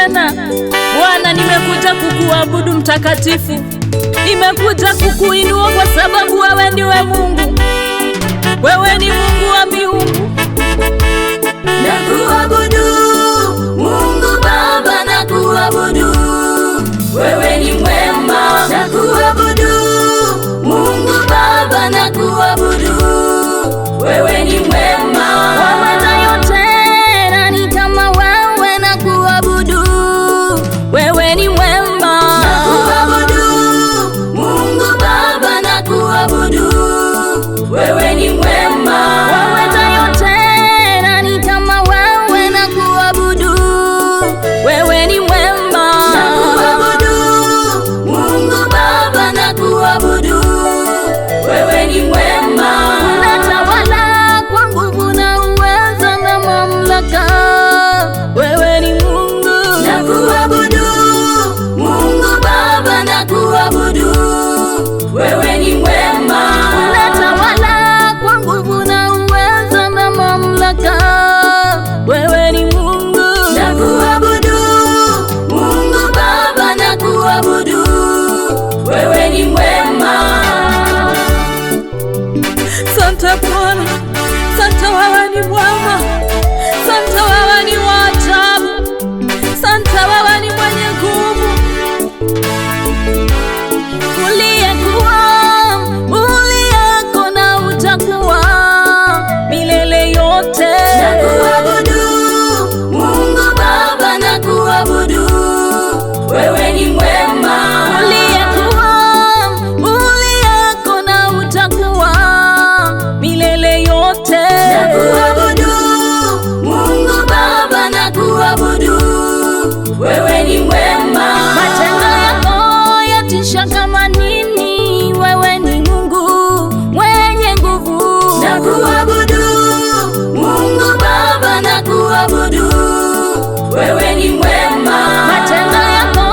tena. Bwana, nimekuja kukuabudu mtakatifu, nimekuja kukuinua kwa sababu wewe ndiwe Mungu, wewe ni Mungu wa miungu. Nakuabudu Mungu Baba, nakuabudu, wewe ni mwema. Nakuabudu Mungu Baba, nakuabudu, wewe ni mwema. Waweza yote, nani kama wewe? Nakuabudu, wewe ni mwema. Nakuabudu Mungu Baba, nakuabudu, wewe ni mwema. Waweza yote, nani kama wewe? Nakuabudu, wewe ni mwema. Nakuabudu Mungu Baba, nakuabudu, wewe ni mwema. Unatawala kwa nguvu na uweza na mamlaka, wewe ni Mungu. Nakuabudu Mungu Baba, nakuabudu, wewe ni mwema. Unatawala kwa nguvu na uweza na mamlaka, wewe ni Mungu. Nakuabudu Mungu Baba, nakuabudu, wewe ni mwema. Asante Bwana, asante, wewe ni mwema, asante, wewe ni wa ajabu, asante, wewe ni mwenye nguvu, uliyekuwa, uliyeko na utakuwa milele yote. Nakuabudu Mungu Baba, nakuabudu, wewe ni mwema. Uliyekuwa, uliyeko na utakuwa milele yote. Nakuabudu Mungu Baba, nakuabudu, wewe ni mwema. Matendo yako yatisha kama nini, wewe ni Mungu mwenye nguvu. Nakuabudu Mungu Baba, nakuabudu, wewe ni mwema. Matendo yako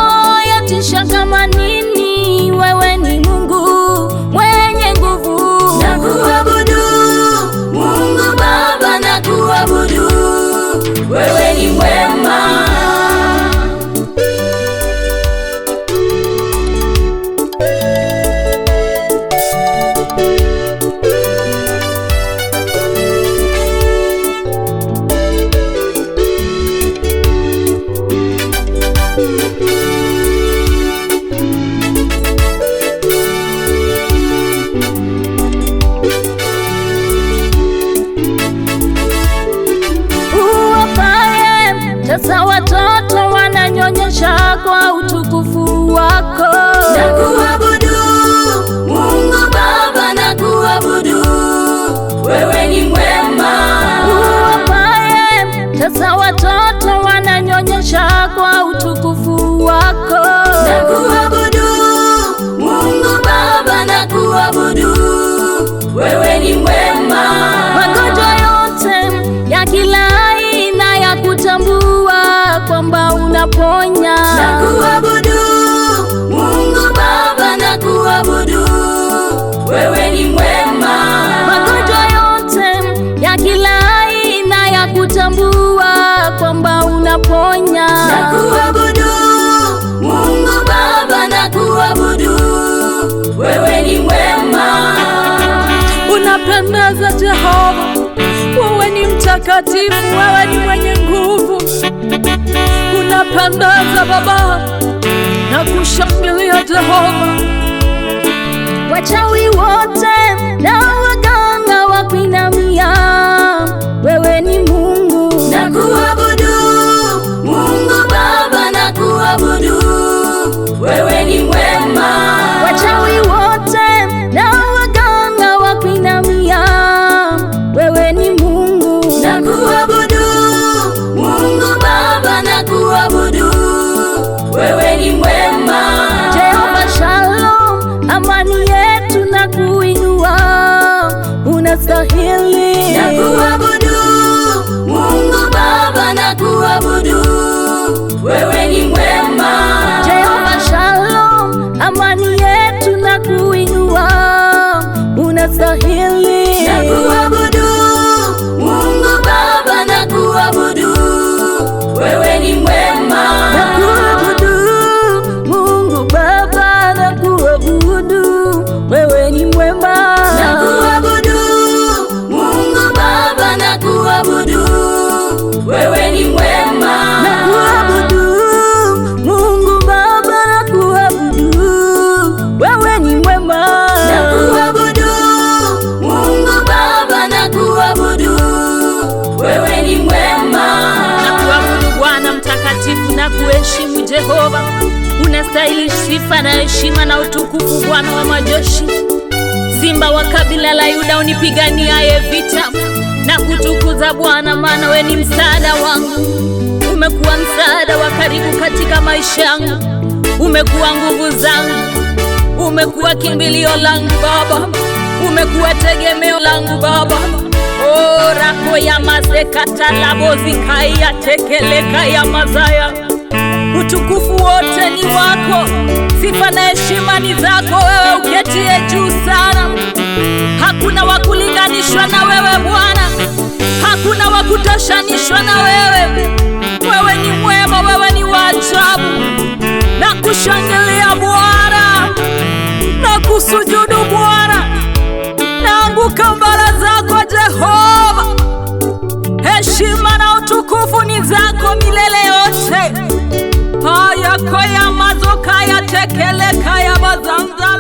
yatisha kama nini, wewe ni Mungu mwenye nguvu. Nakuabudu Mungu Baba, nakuabudu, wewe ni mwema. Uwapaye sasa watoto wananyonyesha kwa utukufu wako. Nakuabudu Mungu Baba, nakuabudu, wewe ni mwema. Uwapaye sasa watoto wananyonyesha kwa utukufu wako. Nakuabudu Mungu Baba, nakuabudu, wewe ni mwema. Magonjwa yote ya kila aina ya kutambua kwamba unaponya. Nakuabudu Mungu Baba, nakuabudu, wewe ni mwema. Magonjwa yote ya kila aina ya kutambua kwamba unaponya. Nakuabudu Mungu Baba, nakuabudu, wewe ni mwema. Unapendeza Jehova, wewe ni mtakatifu, wewe ni mwenye nguvu. Unapendeza Baba, na kushangilia Jehova. Wachawi wote na waganga wakuinamia, wewe ni Mungu. Nakuabudu Mungu Baba, nakuabudu, wewe ni mwema. Wachawi wote na waganga wakuinamia, wewe ni Mungu. Nakuabudu Mungu Baba, nakuabudu, wewe ni mwema. Jehova Shalom, amani yetu na kuinua, kuheshimu Jehova. Unastahili sifa na heshima na utukufu, Bwana wa majeshi. Simba wa kabila la Yuda, unipiganiaye vita na kutukuza Bwana, maana wewe ni msaada wangu. Umekuwa msaada wa karibu katika maisha yangu, umekuwa nguvu zangu, umekuwa kimbilio langu Baba, umekuwa tegemeo langu Baba. O rako ya mazekata labozi kaya tekeleka ya mazaya. Utukufu wote ni wako, sifa na heshima ni zako, wewe uketie juu sana. Hakuna wakulinganishwa na wewe Bwana, hakuna wakutoshanishwa na wewe. Wewe ni mwema, wewe ni wa ajabu. Na kushangilia Bwana, na kusujudu Bwana, naanguka mbele zako Jehova. Heshima na utukufu ni zako milele yote. Haya koya mazoka ya tekeleka ya bazanza